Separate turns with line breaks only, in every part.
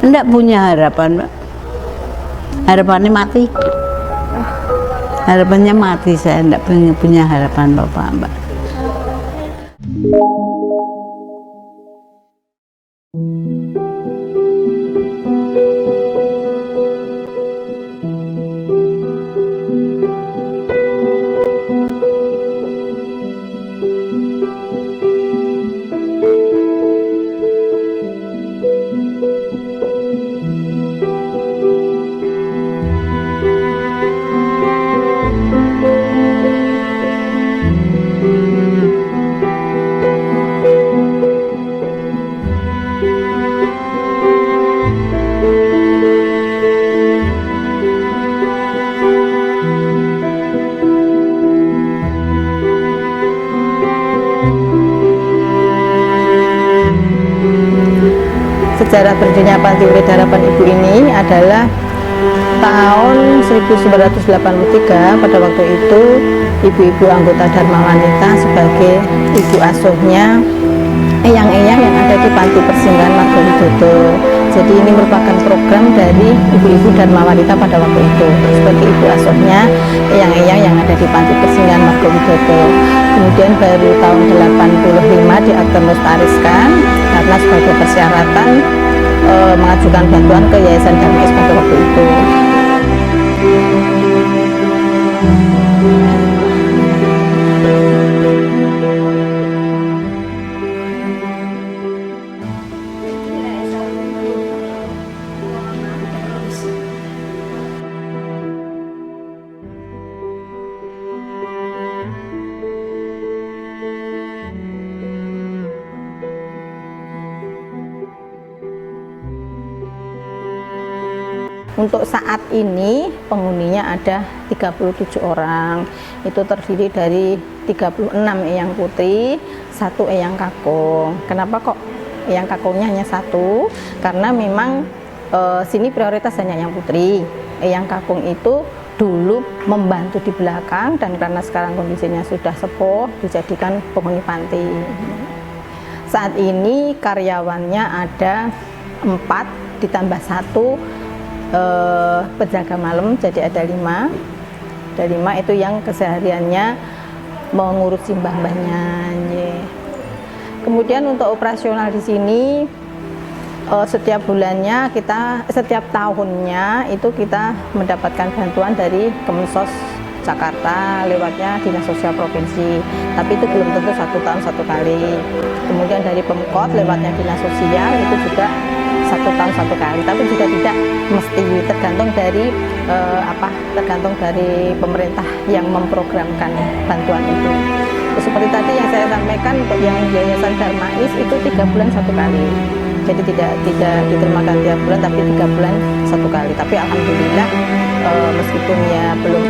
Enggak punya harapan, Mbak. Harapannya mati. Harapannya mati, saya enggak punya harapan Bapak, Mbak.
Sejarah berdirinya Panti Urip Harapan Ibu ini adalah tahun 1983. Pada waktu itu ibu-ibu anggota Dharma Wanita sebagai ibu asuhnya eyang-eyang yang ada di Panti Persinggahan Margowidodo. Jadi ini merupakan program dari ibu-ibu Dharma Wanita pada waktu itu sebagai ibu asuhnya eyang-eyang yang ada di Panti Persinggahan Margowidodo. Kemudian baru tahun 85 diakte-notariskan karena sebagai persyaratan mengajukan bantuan ke Yayasan Dharma Is pada waktu itu. Untuk saat ini penghuninya ada 37 orang. Itu terdiri dari 36 eyang putri, 1 eyang kakung. Kenapa kok eyang kakungnya hanya 1? Karena memang sini prioritas hanya eyang putri. Eyang kakung itu dulu membantu di belakang, dan karena sekarang kondisinya sudah sepuh dijadikan penghuni panti. Saat ini karyawannya ada 4 ditambah 1 penjaga malam, jadi ada 5. Ada 5 itu yang kesehariannya mengurusi mbah-mbahnya. Kemudian untuk operasional di sini setiap bulannya setiap tahunnya itu kita mendapatkan bantuan dari Kemensos Jakarta lewatnya Dinas Sosial Provinsi, tapi itu belum tentu 1 tahun 1 kali. Kemudian dari Pemkot lewatnya Dinas Sosial itu juga 1 tahun 1 kali, tapi juga tidak mesti, tergantung dari tergantung dari pemerintah yang memprogramkan bantuan itu. Seperti tadi yang saya sampaikan, untuk yang Yayasan Dharma Is itu 3 bulan 1 kali, jadi tidak diterima tiap bulan, tapi 3 bulan 1 kali. Tapi alhamdulillah meskipun ya belum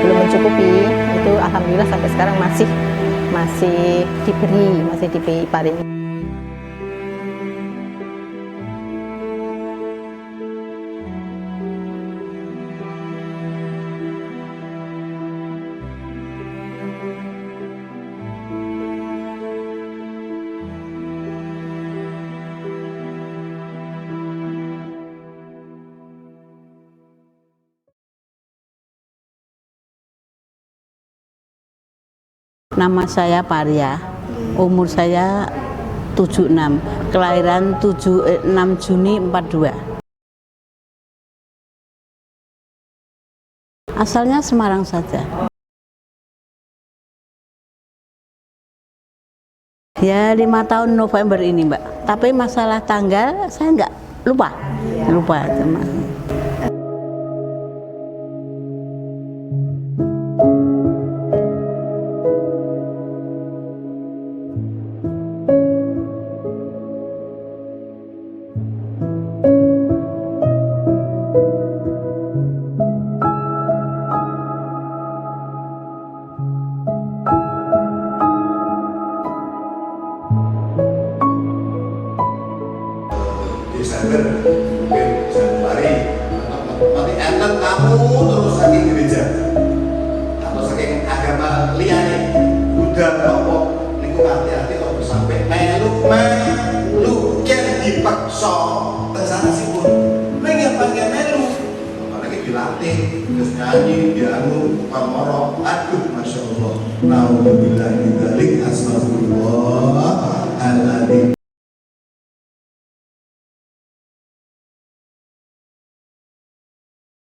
mencukupi, itu alhamdulillah sampai sekarang masih diberi paling.
Nama saya Paria, umur saya 76, kelahiran 6 Juni 42. Asalnya Semarang saja. Ya 5 tahun November ini, Mbak. Tapi masalah tanggal saya nggak lupa teman.
Desember mungkin Januari nanti enten kamu terus saking gereja atau saking agama liane udah nopo niku hati-hati kok sampai melu kan dipaksa kesana sih pun nyanyi dianu pamoro, aduh masya Allah. Nauzubillah min dzalik, astagfirullahaladzim.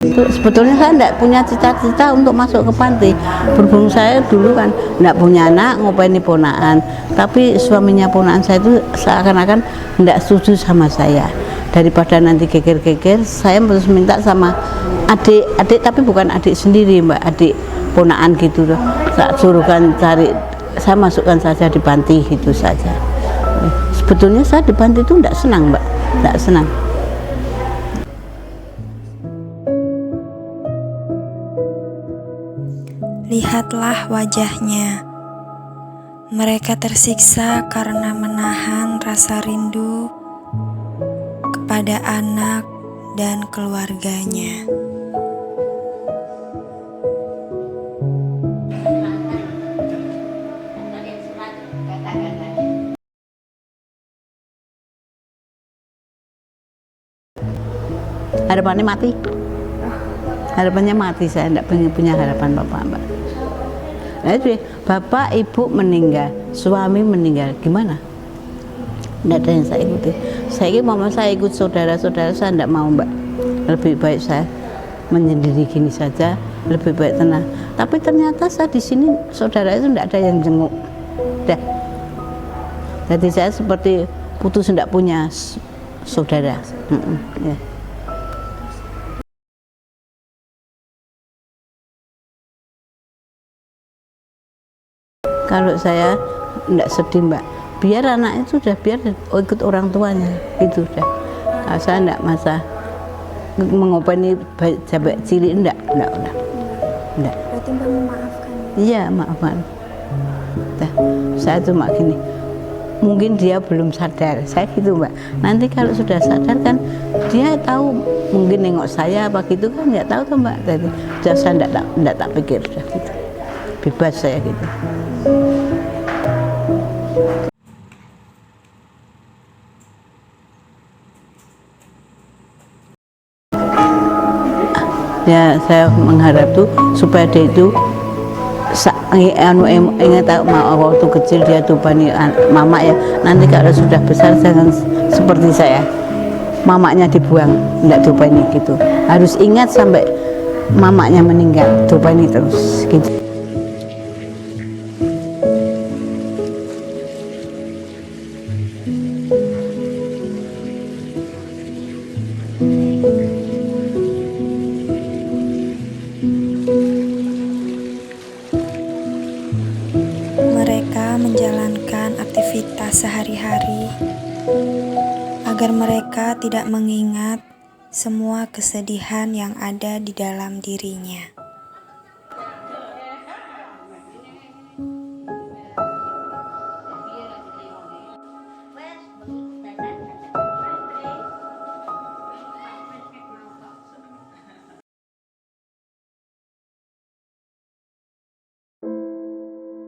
Itu sebetulnya saya tidak punya cita-cita untuk masuk ke panti. Berhubung saya dulu kan tidak punya anak, ngopeni ponaan. Tapi suaminya ponaan saya itu seakan-akan tidak setuju sama saya. Daripada nanti geger-geger, saya terus minta sama adik tapi bukan adik sendiri Mbak, adik ponaan gitu loh. Saya suruhkan cari, saya masukkan saja di panti gitu saja. Sebetulnya saya di panti itu tidak senang Mbak, tidak senang.
Lihatlah wajahnya. Mereka tersiksa karena menahan rasa rindu kepada anak dan keluarganya.
Harapannya mati. Harapannya mati, saya tidak punya harapan Bapak Mbak. Nah, itu bapak ibu meninggal, suami meninggal, gimana? Tidak ada yang saya ikuti. Saya mama saya ikut saudara-saudara, saya tidak mau Mbak. Lebih baik saya menyendiri gini saja, lebih baik tenang. Tapi ternyata saya di sini saudara itu tidak ada yang jenguk. Dah. Jadi saya seperti putus tidak punya saudara. Ya. Kalau saya tidak sedih Mbak, biar anak itu sudah biar ikut orang tuanya, itu sudah. Kalau saya tidak masa mengopeni sampai cilik, enggak.
Berarti Mbak memaafkan?
Iya, maafkan. Nah, saya cuma gini, mungkin dia belum sadar, saya gitu Mbak. Nanti kalau sudah sadar kan, dia tahu mungkin nengok saya apa gitu kan, nggak tahu tuh Mbak. Jadi sudah saya enggak tak pikir, sudah gitu. Bebas saya gitu. Ya saya mengharap tuh supaya dia itu ingat tahu waktu kecil dia tuh bani mama ya, nanti kalau sudah besar jangan seperti saya, mamanya dibuang, enggak tupani gitu, harus ingat sampai mamanya meninggal, tupani terus gitu.
Mereka menjalankan aktivitas sehari-hari agar mereka tidak mengingat semua kesedihan yang ada di dalam dirinya.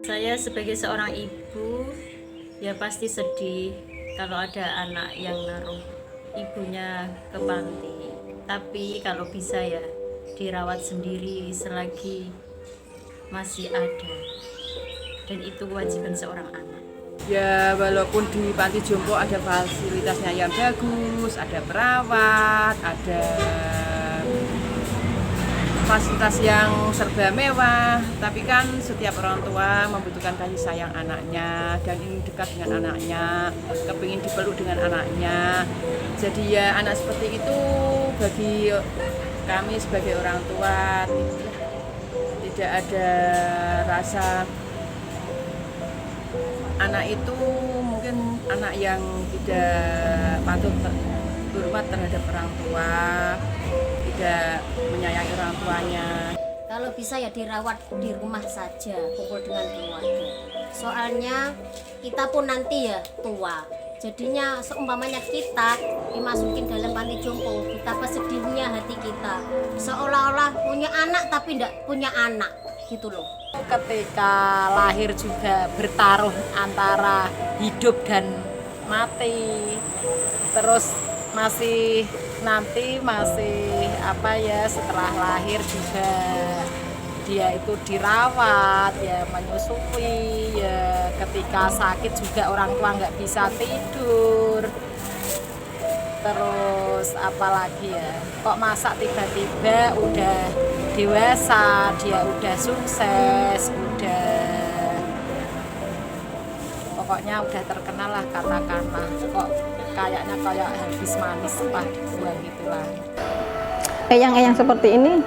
Saya sebagai seorang ibu ya pasti sedih kalau ada anak yang naruh ibunya ke panti. Tapi kalau bisa ya dirawat sendiri selagi masih ada. Dan itu kewajiban seorang anak.
Ya walaupun di panti jompo ada fasilitasnya yang bagus, ada perawat, ada fasilitas yang serba mewah, tapi kan setiap orang tua membutuhkan kasih sayang anaknya dan ingin dekat dengan anaknya, kepingin dipeluk dengan anaknya. Jadi ya anak seperti itu bagi kami sebagai orang tua tidak ada rasa anak itu mungkin anak yang tidak patut hormat terhadap orang tua, tidak menyayangi orang tuanya.
Kalau bisa ya dirawat di rumah saja, kumpul dengan keluarga. Soalnya kita pun nanti ya tua. Jadinya seumpamanya kita dimasukin dalam panti jompo, betapa sedihnya hati kita. Seolah-olah punya anak tapi tidak punya anak, gitu loh.
Ketika lahir juga bertaruh antara hidup dan mati. Terus masih nanti masih apa ya, setelah lahir juga dia itu dirawat ya, menyusui ya, ketika sakit juga orang tua nggak bisa tidur. Terus apalagi ya, kok masa tiba-tiba udah dewasa, dia udah sukses, pokoknya udah terkenal lah, katakanlah kok kayaknya kayak habis manis pas dibuang gitulah.
Eyang-eyang seperti ini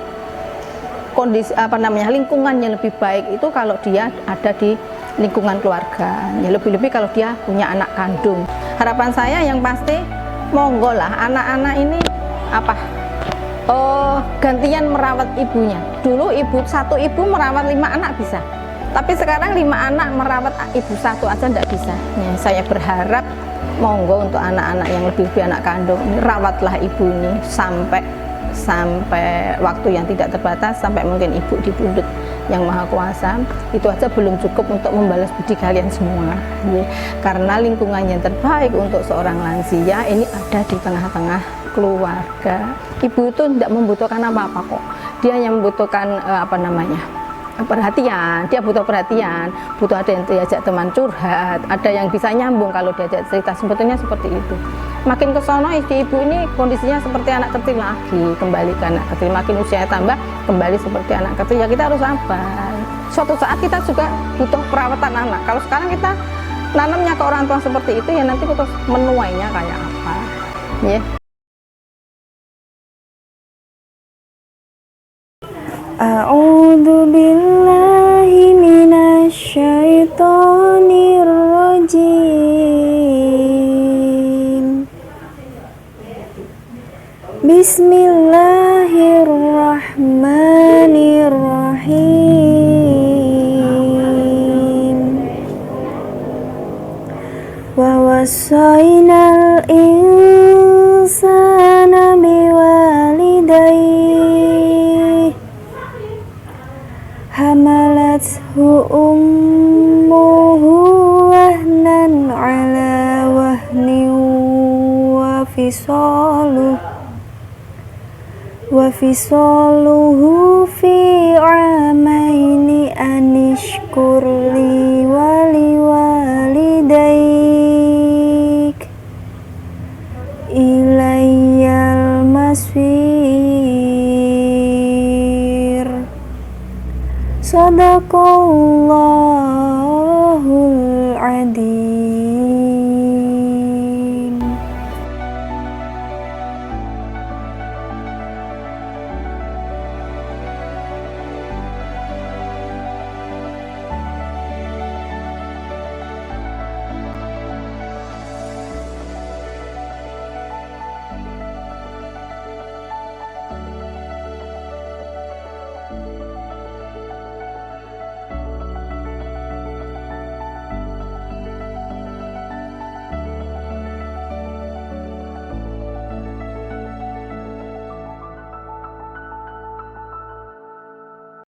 kondisi lingkungannya lebih baik itu kalau dia ada di lingkungan keluarga, ya lebih-lebih kalau dia punya anak kandung. Harapan saya yang pasti monggo lah anak-anak ini gantian merawat ibunya. Dulu satu ibu merawat 5 anak bisa, tapi sekarang 5 anak merawat ibu satu aja tidak bisa. Ya, saya berharap monggo untuk anak-anak yang lebih anak kandung ini, rawatlah ibu ini sampai waktu yang tidak terbatas, sampai mungkin ibu di pundut yang maha kuasa. Itu aja belum cukup untuk membalas budi kalian semua ya. Karena lingkungan yang terbaik untuk seorang lansia ini ada di tengah-tengah keluarga. Ibu itu tidak membutuhkan apa-apa kok, dia yang membutuhkan perhatian. Dia butuh perhatian, butuh ada yang diajak teman curhat, ada yang bisa nyambung kalau diajak cerita. Sebetulnya seperti itu. Makin ke sono ibu ini kondisinya seperti anak kecil lagi, kembali ke anak kecil. Makin usia tambah, kembali seperti anak kecil. Ya kita harus sabar. Suatu saat kita juga butuh perawatan anak. Kalau sekarang kita nanamnya ke orang tua seperti itu, ya nanti kita menuainya kayak apa. Ya.
A'udzu billahi minasyaitonir rajim. Bismillahirrahmanirrahim. Wa wasainal insana biwalidayhi hamalathu ummuhu wahnan ala wahnin wa fisaluhu fi amaini anishkur li waliwalidayk ilayyal masir. Sadaqallahul adzim.